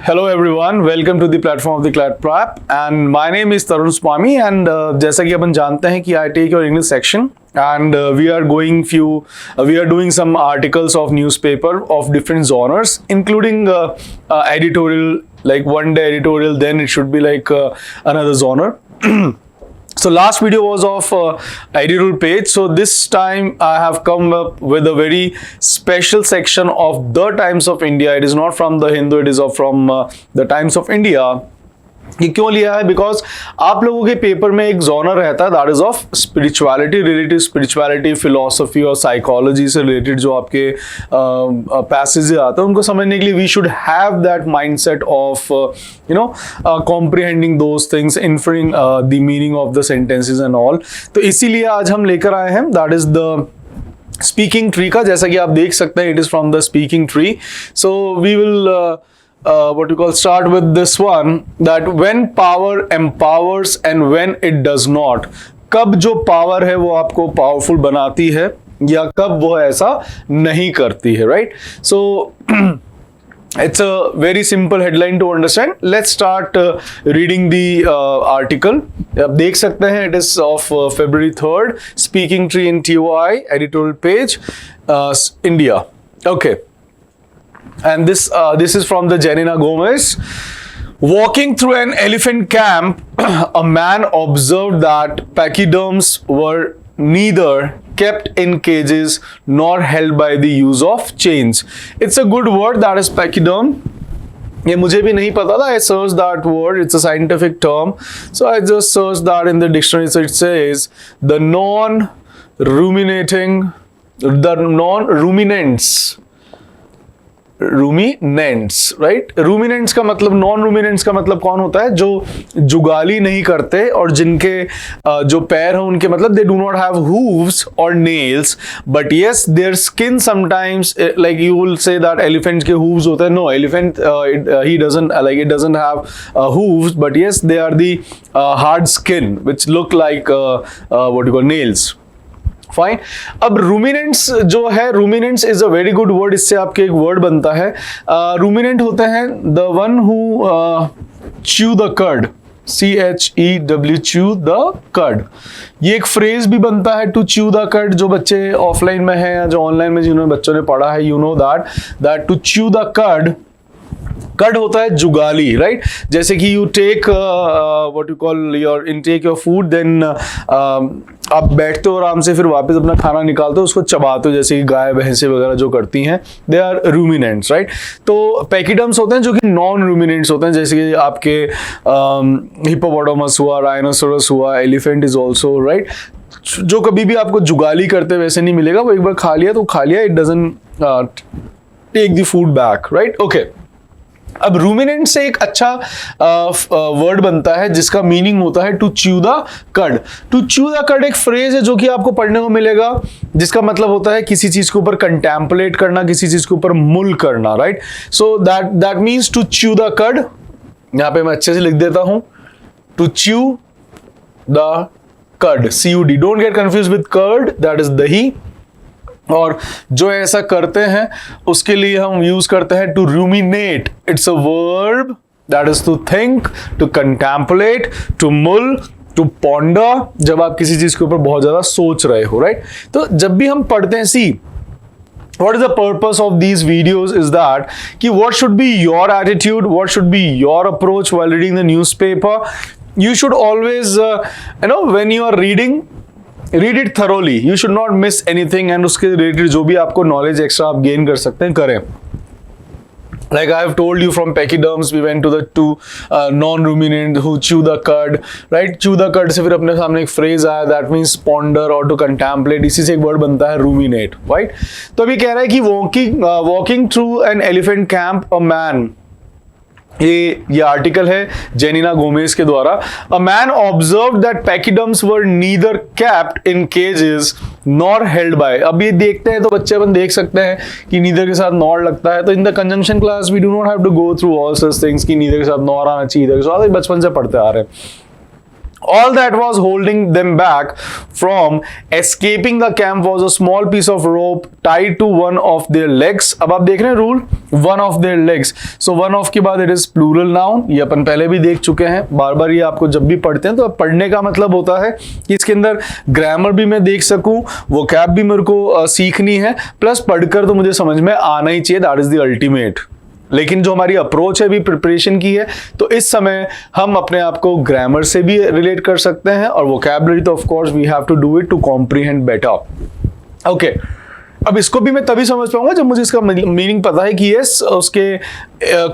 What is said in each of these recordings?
Hello everyone, welcome to the platform of the Clat Prep and my name is Tarun Swami and जैसा कि अपन जानते हैं कि I take your English section and we are doing some articles of newspaper of different genres including editorial, like one day editorial, then it should be like another genre. So last video was of editorial page. So this time I have come up with a very special section of the Times of India. It is not from the Hindu, it is from the Times of India. ये क्यों लिया है? Because आप लोगों के paper में एक genre रहता है that is of spirituality, related spirituality, philosophy और साइकोलॉजी से रिलेटेड जो आपके पैसेज आते हैं उनको समझने के लिए we should have that mindset of comprehending those things, inferring the meaning of the sentences and all. तो इसीलिए आज हम लेकर आए हैं that is the Speaking Tree का. जैसा कि आप देख सकते हैं it is from the Speaking Tree. So we will start with this one, that when power empowers and when it does not. कब जो पावर है वो आपको पावरफुल बनाती है या कब वो ऐसा नहीं करती है, right? So it's a very simple headline to understand. Let's start reading the article. आप देख सकते हैं it is of February 3rd, Speaking Tree in TOI, editorial page, India. Okay. And this is from the Janina Gomez. Walking through an elephant camp, a man observed that pachyderms were neither kept in cages nor held by the use of chains. It's a good word, that is pachyderm. ये मुझे भी नहीं पता था. I searched that word. It's a scientific term. So I just searched that in the dictionary. So it says the ruminants, right? Ruminants का मतलब, non ruminants का मतलब कौन होता है? जो जुगाली नहीं करते और जिनके जो पैर हैं उनके मतलब they do not have hooves और nails, but yes their skin sometimes, like you will say that elephant के हूव्स होते हैं. नो, एलिफेंट ही doesn't, like it doesn't have hooves, but yes they are the hard skin which look like what you call nails. Fine. अब ruminants जो है, ruminants is a very good word. इससे आपके एक word बनता है. Ruminant होते हैं the one who chew the cud, CHEW, chew the cud. ये एक फ्रेज भी बनता है टू च्यू द कर्ड. जो बच्चे ऑफलाइन में हैं या जो ऑनलाइन में जिन्होंने बच्चों ने पढ़ा है, you know that to chew the cud, cud होता है जुगाली, राइट? जैसे कि you take what you call your intake your food, then आप बैठते हो आराम से, फिर वापस अपना खाना निकालते हो, उसको चबाते हो, जैसे कि गाय भैंसे वगैरह जो करती हैं, दे आर रूमिनेंट्स, राइट? तो पैकिडम्स होते हैं जो कि नॉन रूमिनेंट्स होते हैं, जैसे कि आपके हिप्पोपोटामस हुआ, राइनोसोरस हुआ, एलिफेंट इज ऑल्सो, राइट? जो कभी भी आपको जुगाली करते वैसे नहीं मिलेगा. वो एक बार खा लिया तो खा लिया, it doesn't take the food back, right? Okay. अब रूमिनेंट से एक अच्छा वर्ड बनता है जिसका मीनिंग होता है to chew the cud. To chew the cud एक फ्रेज है जो कि आपको पढ़ने को मिलेगा, जिसका मतलब होता है किसी चीज के ऊपर कंटेम्पलेट करना, किसी चीज के ऊपर मुल करना, right? So that means to chew the cud. यहां पे मैं अच्छे से लिख देता हूं, to chew the cud, CUD. Don't get confuse with curd, that is dahi. और जो ऐसा करते हैं उसके लिए हम यूज करते हैं to ruminate. It's a verb that is to think, to contemplate, to mull, to ponder, जब आप किसी चीज के ऊपर बहुत ज्यादा सोच रहे हो, राइट? तो जब भी हम पढ़ते हैं, सी what is the purpose of these videos is that कि what should be your attitude, what should be your approach while reading the newspaper. You should always when you are reading, read it thoroughly. You should not miss anything, and उसके related जो भी आपको knowledge extra आप gain कर सकते हैं, करें. Like I have told you, from pachyderms we went to the two non-ruminant who chew the cud, right? Chew the cud से फिर अपने सामने एक phrase आया, that means ponder or to contemplate. इसी से एक word बनता है ruminate, right? तो अभी कह रहा है कि walking through an elephant camp, a man, ये आर्टिकल है जेनिना गोमेज के द्वारा. A man observe that pachyderms were neither capped in cages nor held by. अब ये देखते हैं तो बच्चे अपन देख सकते हैं कि नीदर के साथ नॉर लगता है. तो in the conjunction class we do not have to go through all such things कि नीदर के साथ नॉर आना चाहिए, इधर के साथ बचपन से पढ़ते आ रहे हैं. All that was holding them back from escaping the camp was a small piece of rope tied to one of their legs. अब आप देख रहे हैं rule, one of their legs. So one of के बाद it is plural noun. ये अपन पहले भी देख चुके हैं, बार बार ये आपको जब भी पढ़ते हैं तो पढ़ने का मतलब होता है कि इसके अंदर ग्रामर भी मैं देख सकूं, वोकैब भी मेरे को सीखनी है, प्लस पढ़कर तो मुझे समझ में आना ही चाहिए. That is the ultimate. लेकिन जो हमारी अप्रोच है अभी प्रिपरेशन की है, तो इस समय हम अपने आप को ग्रामर से भी रिलेट कर सकते हैं, और वोकैबुलरी तो of course we have to do it to comprehend better. Okay, अब इसको भी मैं तभी समझ पाऊंगा जब मुझे इसका मीनिंग पता है कि यस उसके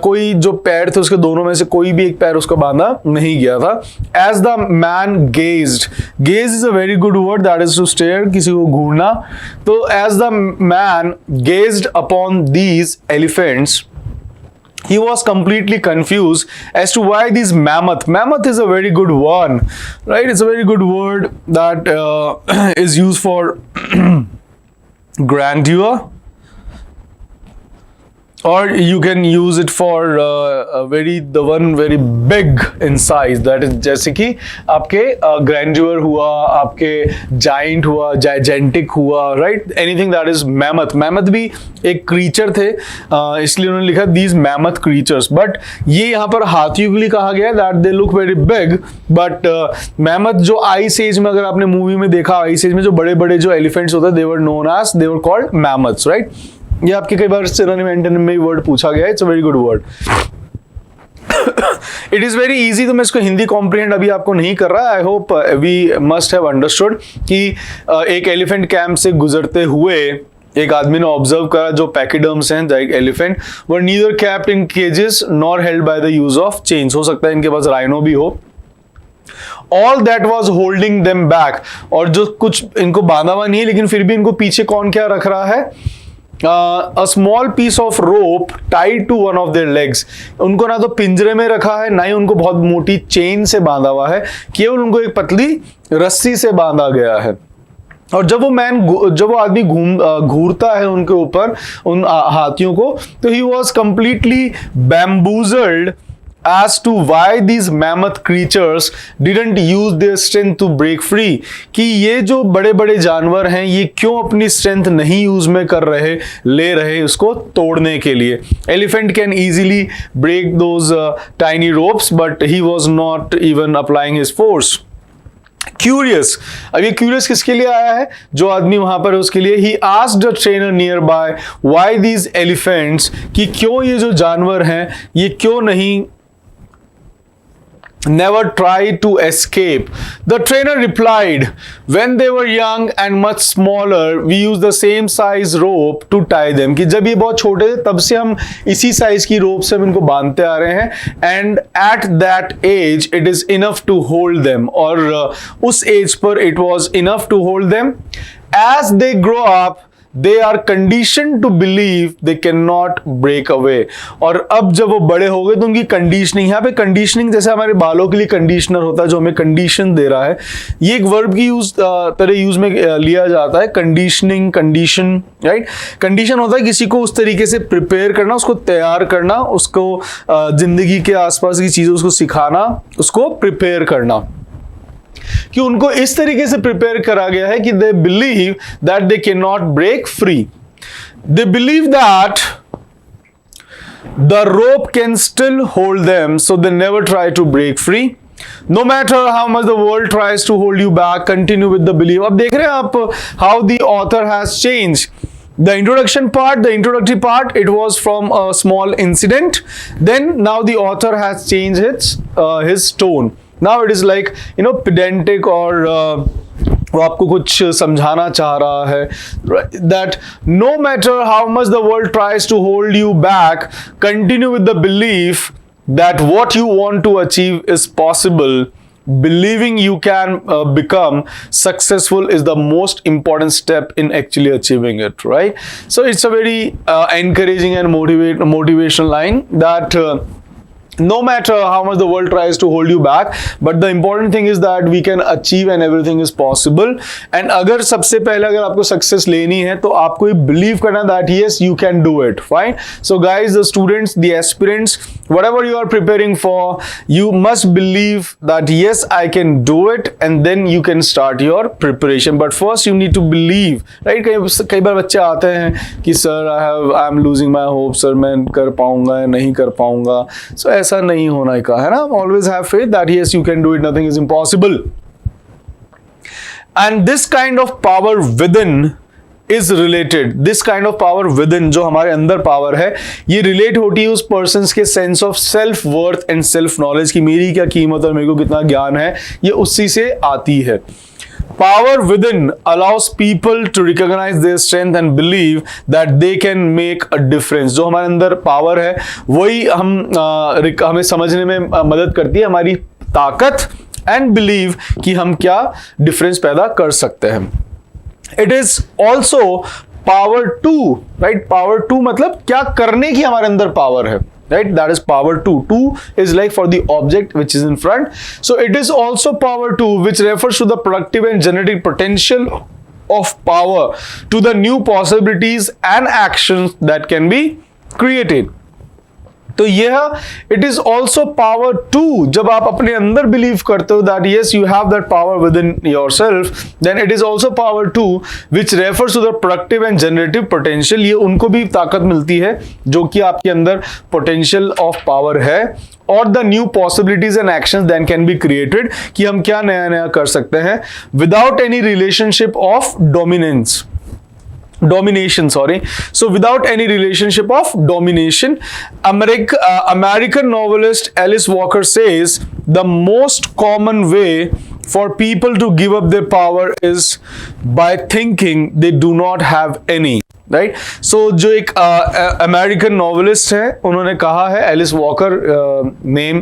कोई जो पैर थे उसके दोनों में से कोई भी एक पैर उसका बांधा नहीं गया था. As the man gazed, gaze is a very good word, that is to stare, किसी को घूरना. तो as the man gazed upon these elephants, he was completely confused as to why these mammoth is a very good one, right? It's a very good word that is used for grandeur, or you can use it for the one very big in size, that is जैसे कि आपके grandeur हुआ, आपके giant हुआ, gigantic हुआ, right? Anything that is mammoth. Mammoth भी एक creature थे, इसलिए उन्होंने लिखा these mammoth creatures. But ये यहाँ पर हाथियों के लिए कहा गया that they look very big, but mammoth जो ice age में, अगर आपने मूवी में देखा, ice age में जो बड़े बड़े जो elephants होते हैं, they were called mammoths, right? ये आपके कई बार सिनोनिम एंटोनिम में वर्ड पूछा गया है. It's a very good word. It is very easy. तो मैं इसको हिंदी कॉम्प्रिहेंड अभी आपको नहीं कर रहा. I hope we must have understood कि एक एलिफेंट कैंप से गुजरते हुए एक आदमी ने ऑब्जर्व करा जो पैकिडर्म्स हैं like elephant were neither capped in cages nor held by the use of chains. हो सकता है इनके पास राइनो भी हो. All that was holding them back, और जो कुछ इनको बांधा हुआ नहीं है लेकिन फिर भी इनको पीछे कौन क्या रख रहा है? A small piece of rope tied to one of their legs. उनको ना तो पिंजरे में रखा है, ना ही उनको बहुत मोटी चेन से बांधा हुआ है, केवल उनको एक पतली रस्सी से बांधा गया है. और जब वो आदमी घूरता है उनके ऊपर, उन हाथियों को, तो he was completely bamboozled as to why these mammoth creatures didn't use their strength to break free. कि ये जो बड़े बड़े जानवर हैं ये क्यों अपनी स्ट्रेंथ नहीं यूज में ले रहे उसको तोड़ने के लिए. Elephant can easily break those tiny ropes, but he was not even applying his force. Curious. अब ये curious किसके लिए आया है? जो आदमी वहां पर है उसके लिए. He asked a trainer nearby why these elephants, कि क्यों ये जो जानवर हैं ये क्यों नहीं never tried to escape. The trainer replied, when they were young and much smaller, we used the same size rope to tie them. कि जब ये बहुत छोटे थे तब से हम इसी साइज की रोप से हम इनको बांधते आ रहे हैं. And at that age it is enough to hold them. और उस as per it was enough to hold them. As they grow up, they are conditioned to believe they cannot break away. और अब जब वो बड़े हो गए तो उनकी कंडीशनिंग, यहाँ पे कंडीशनिंग जैसे हमारे बालों के लिए कंडीशनर होता है जो हमें कंडीशन दे रहा है, ये एक वर्ब की तरह यूज में लिया जाता है. Conditioning, condition, right. कंडीशन होता है किसी को उस तरीके से प्रिपेयर करना, उसको तैयार करना, उसको जिंदगी के आसपास की चीजें उसको सिखाना, उसको प्रिपेयर करना, कि उनको इस तरीके से प्रिपेयर करा गया है कि they believe that they can not break free. They believe that the rope can still hold them, so they never try to break free. No matter how much the world tries to hold you back, continue with the belief. अब देख रहे हैं आप how the author has changed. The introductory part, it was from a small incident. Then now the author has changed his tone. Now it is like, pedantic, or वो आपको कुछ समझाना चाह रहा है, that no matter how much the world tries to hold you back, continue with the belief that what you want to achieve is possible. Believing you can become successful is the most important step in actually achieving it, right? So it's a very encouraging and motivational line that no matter how much the world tries to hold you back, but the important thing is that we can achieve and everything is possible. And अगर सबसे पहले अगर आपको success लेनी है तो आपको ये बिलीव करना that yes you can do it. Fine. So guys, the students, the aspirants, whatever you are preparing for, you must believe that yes I can do it, and then you can start your preparation. But first you need to believe, right? कई बार बच्चे आते हैं कि sir I am losing my hope, sir मैं कर पाऊंगा या नहीं कर पाऊंगा. So ऐसा नहीं होना का है ना. Always have faith that yes you can do it, nothing is impossible. And this kind of power within is related, this kind of power within जो हमारे अंदर पावर है ये रिलेट होती है उस पर्सन के sense of self worth and self knowledge की मेरी क्या कीमत और मेरे को कितना ज्ञान है, ये उसी से आती है. Power within allows people to recognize their strength and believe that they can make a difference. जो हमारे अंदर पावर है वही हमें समझने में मदद करती है, हमारी ताकत एंड बिलीव कि हम क्या डिफरेंस पैदा कर सकते हैं. It is also power to, right? Power to मतलब क्या करने की हमारे अंदर पावर है. Right, that is power 2. 2 is like for the object which is in front. So it is also power 2, which refers to the productive and generative potential of power to the new possibilities and actions that can be created. तो यह it is also power to. जब आप अपने अंदर believe करते हो that yes you have that power within yourself, then it is also power to which refers to the productive and generative potential. ये उनको भी ताकत मिलती है जो कि आपके अंदर पोटेंशियल ऑफ पावर है, और the new possibilities and actions than can be created कि हम क्या नया नया कर सकते हैं without any relationship of domination. So without any relationship of domination. American novelist Alice Walker says the most common way for people to give up their power is by thinking they do not have any. Right? So जो एक American novelist है उन्होंने कहा है, Alice Walker name,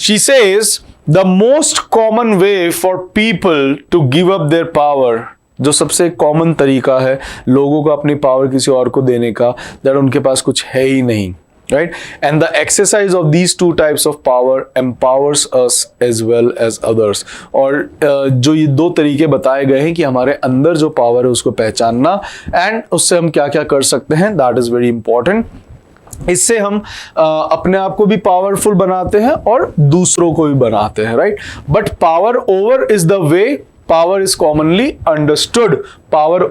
she says the most common way for people to give up their power, जो सबसे common तरीका है लोगों को अपनी पावर किसी और को देने का, दैट उनके पास कुछ है ही नहीं. Right? And the exercise of these two types of power empowers us as well as others. और जो ये दो तरीके बताए गए हैं कि हमारे अंदर जो पावर है उसको पहचानना एंड उससे हम क्या क्या कर सकते हैं, दैट इज वेरी इंपॉर्टेंट. इससे हम अपने आप को भी पावरफुल बनाते हैं और दूसरों को भी बनाते हैं. Right? But power over is the way power is commonly understood. Power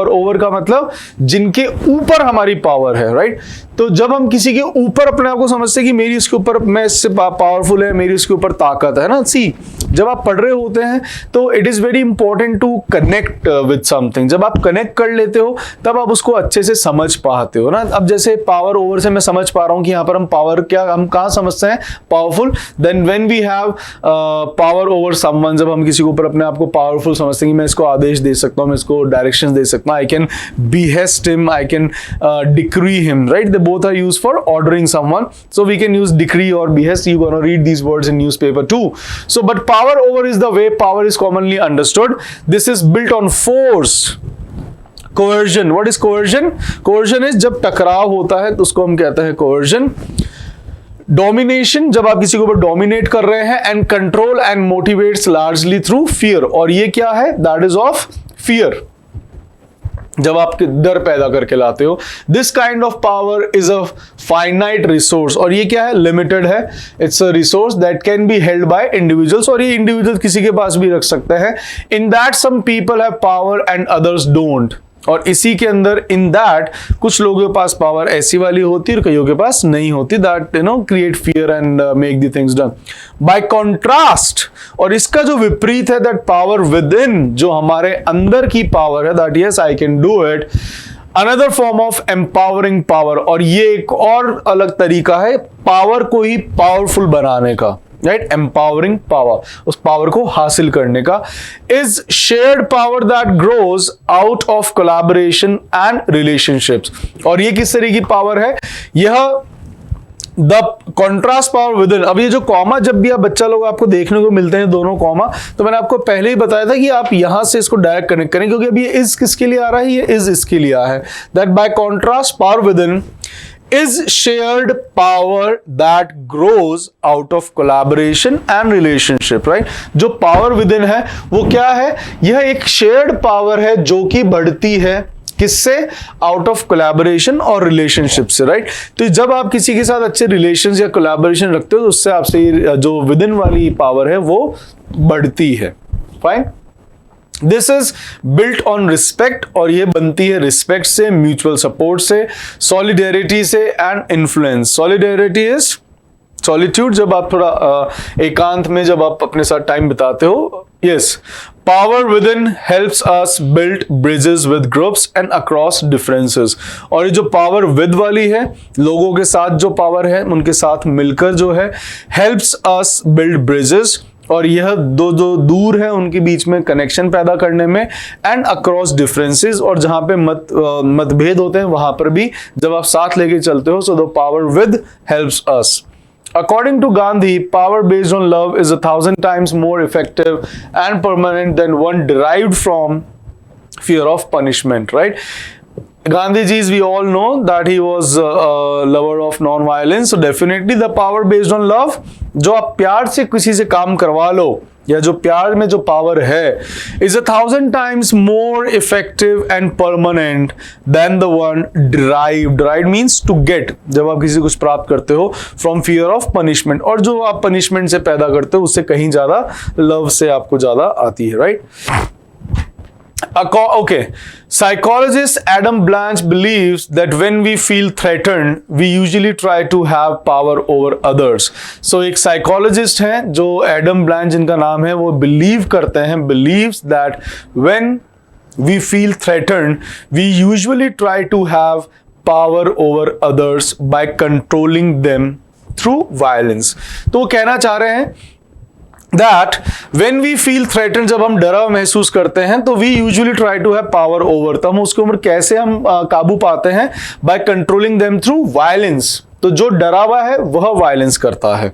over का मतलब जिनके ऊपर हमारी पावर है. राइट? तो जब हम किसी के ऊपर अपने आप को समझते हैं कि मेरी इसके ऊपर, मैं इससे पावरफुल है, मेरी इसके ऊपर ताकत है ना. सी, जब आप पढ़ रहे होते हैं तो it is very important to connect with something. जब आप कनेक्ट कर लेते हो तब आप उसको अच्छे से समझ पाते हो ना. अब जैसे पावर ओवर से मैं समझ पा रहा हूं कि यहाँ पर हम पावर क्या, हम कहाँ समझते हैं powerful. Then when we have power over someone, जब हम किसी के ऊपर अपने आप को पावरफुल समझते हैं कि मैं इसको आदेश दे सकता हूँ, मैं इसको डायरेक्शंस दे सकता हूँ, I can beheast him, I can decree him. Right? They both are used for ordering someone. So we can use decree or behest. You're going to read these words in newspaper too. So but power over is the way power is commonly understood. This is built on force. Coercion. What is coercion? Coercion is जब टकराव होता है तो उसको हम कहते हैं coercion. Domination, जब आप किसी के ऊपर डोमिनेट कर रहे हैं. And control and motivates largely through fear. और ये क्या है? दैट इज ऑफ फियर, जब आप डर पैदा करके लाते हो. This kind of power is a finite resource. और ये क्या है? लिमिटेड है. It's a resource that can be held by individuals. और ये इंडिविजुअल किसी के पास भी रख सकते हैं. In that some people have power and others don't. और इसी के अंदर इन दैट कुछ लोगों के पास पावर ऐसी वाली होती है और कईयों के पास नहीं होती. That create fear and make the things done. Bye contrast, और इसका जो विपरीत है, दैट पावर विद इन, जो हमारे अंदर की पावर है, that yes I can do it. Another form of empowering power, और ये एक और अलग तरीका है पावर को ही पावरफुल बनाने का. राइट? एम्पावरिंग पावर, उस पावर को हासिल करने का. Is shared power that grows out of collaboration and relationships. और ये किस तरह की पावर है? यह the contrast power with in. अब ये जो कॉमा, जब भी आप बच्चा लोग आपको देखने को मिलते हैं दोनों कॉमा, तो मैंने आपको पहले ही बताया था कि आप यहां से इसको डायरेक्ट कनेक्ट करें, क्योंकि अब ये इज किसके लिए आ रहा है? ये इज इसके लिए आया है. That bye contrast power with in is shared power that grows out of collaboration and relationship, right? जो पावर विद इन है वो क्या है? यह एक शेयर्ड पावर है जो कि बढ़ती है किससे? आउट ऑफ कोलैबोरेशन और रिलेशनशिप से, राइट? तो जब आप किसी के साथ अच्छे रिलेशंस या कोलैबोरेशन रखते हो तो उससे आपसे जो विद इन वाली पावर है वो बढ़ती है। Fine, this is built on respect, और ये बनती है रिस्पेक्ट से, म्यूचुअल सपोर्ट से, सॉलिडेरिटी से and influence. Solidarity is solitude, जब आप थोड़ा एकांत में जब आप अपने साथ टाइम बिताते हो। Yes, power with in helps us build bridges with groups and across differences. और ये जो पावर विद वाली है, लोगों के साथ जो पावर है उनके साथ मिलकर जो है, हेल्प्स अस बिल्ड ब्रिजेस, और यह दो जो दूर है उनके बीच में कनेक्शन पैदा करने में, एंड अक्रॉस डिफरेंसेस, और जहां पे मतभेद होते हैं वहां पर भी जब आप साथ लेके चलते हो, so the power with helps us. According to Gandhi, power based on love is 1,000 times more effective and permanent than one derived from fear of punishment, right? Gandhiji, we all know that he was a lover of non-violence, so definitely the power based on love, जो आप प्यार से किसी से काम करवा लो, या जो प्यार में जो पावर है, is 1,000 times more effective and permanent than the one derived. Derived means to get, जब आप किसी कुछ प्राप्त करते हो from fear of punishment, और जो आप punishment से पैदा करते हो उससे कहीं ज्यादा love से आपको ज्यादा आती है, right? Okay, psychologist Adam Blanch believes that when we feel threatened, we usually try to have power over others. So एक psychologist हैं जो Adam Blanch जिनका नाम है, वो believe करते हैं, believes that when we feel threatened, we usually try to have power over others by controlling them through violence. तो वो कहना चाह रहे हैं that when we feel threatened, जब हम डरा महसूस करते हैं तो we usually try to have power over, तो हम उसके ऊपर कैसे हम काबू पाते हैं? by controlling them through violence। तो जो डरा हुआ है वह वायलेंस करता है।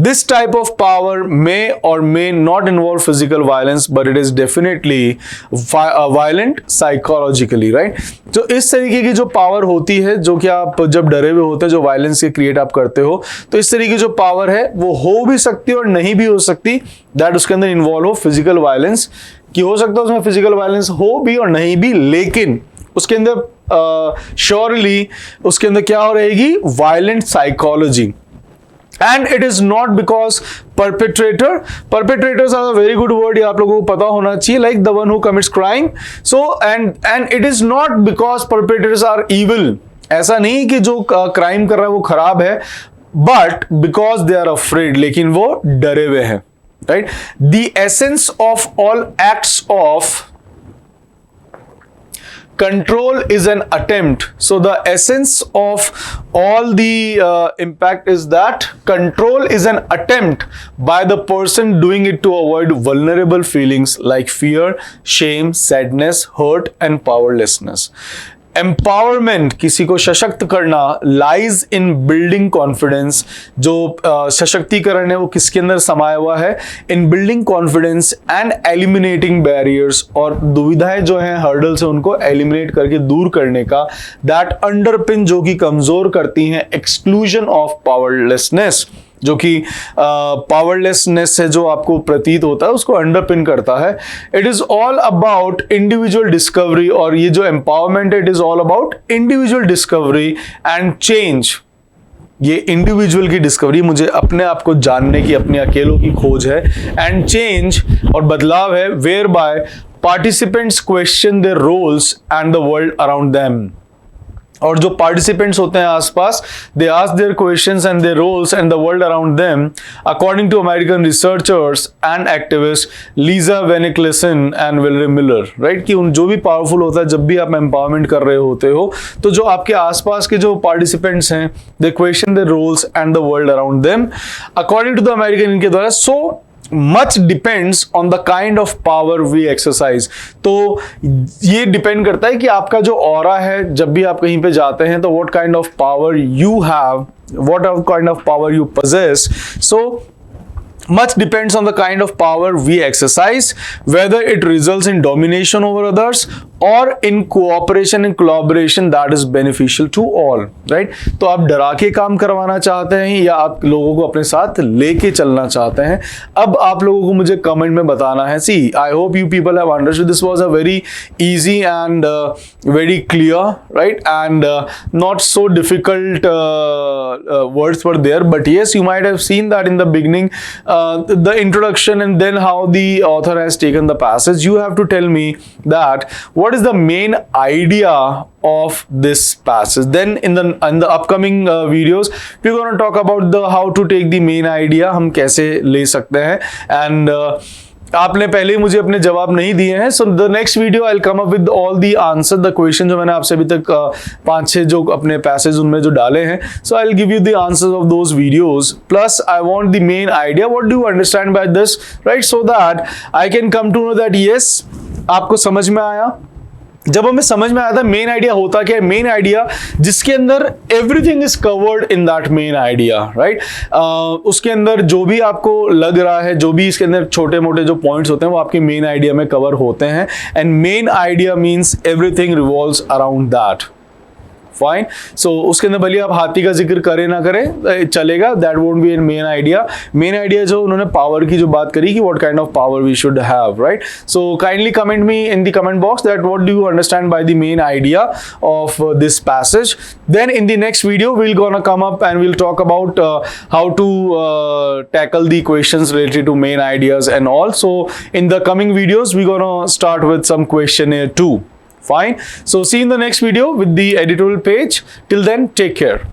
This type of power may or may not involve physical violence, but it is definitely violent psychologically, right? तो इस तरीके की जो पावर होती है, जो कि आप जब डरे हुए होते हैं, जो वायलेंस के क्रिएट आप करते हो, तो इस तरीके की जो पावर है वो हो भी सकती है और नहीं भी हो सकती। दैट उसके अंदर इन्वॉल्व हो फिजिकल वायलेंस, कि हो सकता है उसमें फिजिकल वायलेंस हो भी और नहीं भी, लेकिन उसके अंदर श्योरली उसके अंदर क्या हो रहेगी? Violent psychology. And it is not because perpetrators are a very good word, ये आप लोगों को पता होना चाहिए, like the one who commits crime. So and it is not because perpetrators are evil. ऐसा नहीं कि जो क्राइम कर रहा है वो खराब है, but because they are afraid, लेकिन वो डरे हुए हैं, right? The essence of all acts of control is an attempt. So the essence of all the impact is that control is an attempt by the person doing it to avoid vulnerable feelings like fear, shame, sadness, hurt and powerlessness. Empowerment, किसी को सशक्त करना, lies in building confidence. जो सशक्तिकरण है वो किसके अंदर समाया हुआ है? इन building confidence and eliminating barriers, और दुविधाएं जो हैं, हर्डल्स है, उनको एलिमिनेट करके दूर करने का। दैट अंडरपिन, जो कि कमजोर करती हैं एक्सक्लूजन ऑफ पावरलेसनेस, जो कि पावरलेसनेस से जो आपको प्रतीत होता है उसको अंडरपिन करता है। It is all about individual discovery, और ये जो एम्पावरमेंट है, it is all about individual discovery and change. ये इंडिविजुअल की डिस्कवरी, मुझे अपने आप को जानने की, अपने अकेलों की खोज है, एंड चेंज और बदलाव है, whereby participants question their roles and the world around them. और जो पार्टिसिपेंट्स होते हैं आसपास, they ask their questions and their roles and the world around them, according to American researchers and activist Lisa VeneKlasen and Valerie Miller, right? कि उन जो भी powerful होता है, जब भी आप एम्पावरमेंट कर रहे होते हो, तो जो आपके आसपास के जो पार्टिसिपेंट्स हैं, they question their roles and the world around them, according to the American, इनके द्वारा। So much depends on the kind of power we exercise. तो ये डिपेंड करता है कि आपका जो ऑरा है, जब भी आप कहीं पे जाते हैं, तो what kind of power you have, what kind of power you possess. So much depends on the kind of power we exercise, whether it results in domination over others or in cooperation and collaboration that is beneficial to all, right? तो आप डरा के काम करवाना चाहते हैं या आप लोगों को अपने साथ लेके चलना चाहते हैं? अब आप लोगों को मुझे कमेंट में बताना है. See, I hope you people have understood. This was a very easy and very clear, right? And not so difficult words were there, but yes, you might have seen that in the beginning, the introduction and then how the author has taken the passage. You have to tell me that what is the main idea of this passage. Then in the upcoming videos we're going to talk about the how to take the main idea, हम कैसे ले सकते हैं. And आपने पहले ही मुझे अपने जवाब नहीं दिए हैं, so the next video I'll come up with all the answer, the question जो मैंने आपसे अभी तक 5-6 जो अपने पैसेज उनमें जो डाले हैं, so I'll give you the answers of those videos, plus I want the main idea, what do you understand by this, right? So that I can come to know that yes, आपको समझ में आया. जब हमें समझ में आया था मेन आइडिया होता क्या है, मेन आइडिया जिसके अंदर everything is covered in that main idea, right? उसके अंदर जो भी आपको लग रहा है, जो भी इसके अंदर छोटे मोटे जो पॉइंट्स होते हैं वो आपके मेन आइडिया में कवर होते हैं. And main idea means everything revolves around that. Fine. So उसके अंदर भले आप हाथी का जिक्र करें ना करें चलेगा, that won't be an main idea. Main idea जो उन्होंने पावर की जो बात करी कि what kind of power we should have, right? So kindly comment me in the comment box that what do you understand by the main idea of this passage. Then in the next video we'll gonna come up and we'll talk about how to tackle the questions related to main ideas and all. So in the coming videos we're gonna start with some questionnaire too. Fine. So see you in the next video with the editorial page. Till then, take care.